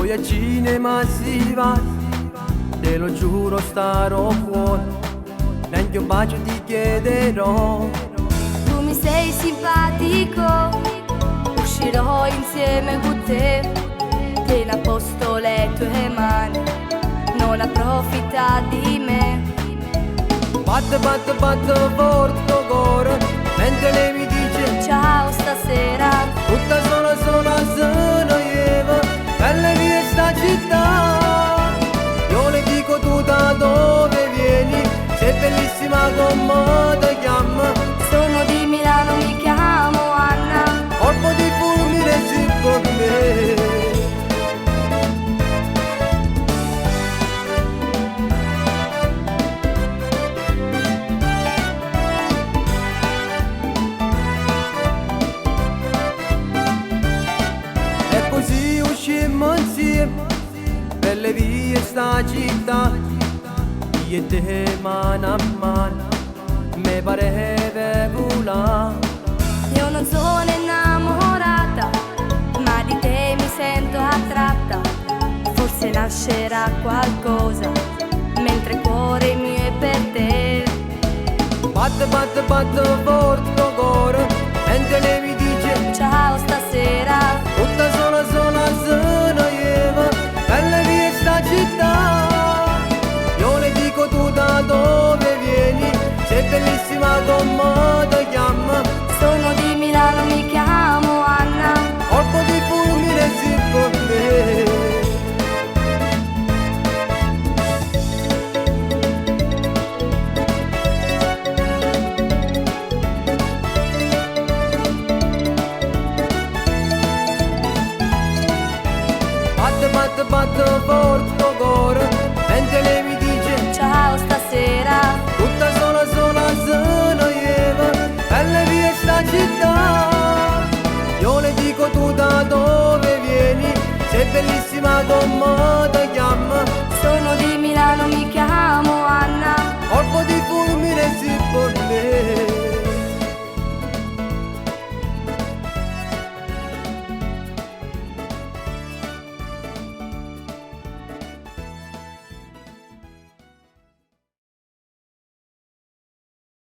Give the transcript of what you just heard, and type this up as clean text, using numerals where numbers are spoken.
Poi al cinema si va, te lo giuro starò fuori, neanche un bacio ti chiederò. Tu mi sei simpatico, uscirò insieme con te, tieni a posto le tue mani, non approfitta di me. Batte, batte, batte forte cuore, mentre lei mi dice Ciao stasera, tutta sola, sola, sono io, bella via sta città. Io le dico tu da dove vieni, sei bellissima come ti chiama. sono di Milano, mi chiamo Anna. Colpo di fulmine si con me. E così uscimmo insieme per le vie sta città, io e te mano a mano, mi pareva volare. Io non sono innamorata, ma di te mi sento attratta. Forse nascerà qualcosa, mentre il cuore mio è per te. Batte, batte, batte forte cuore, mentre lei mi dice Ciao stasera, tutta sola, sola, sono io, bella via sta città. Io le dico tu da dove vieni, sei bellissima come ti chiama. sono di Milano, mi chiamo Anna. Colpo di fulmine si con me. Batte, batte, batte forte cuore, mentre lei mi dice Ciao stasera, tutta sola, sola, sono io, bella via sta città. Io le dico tu da dove vieni, sei bellissima come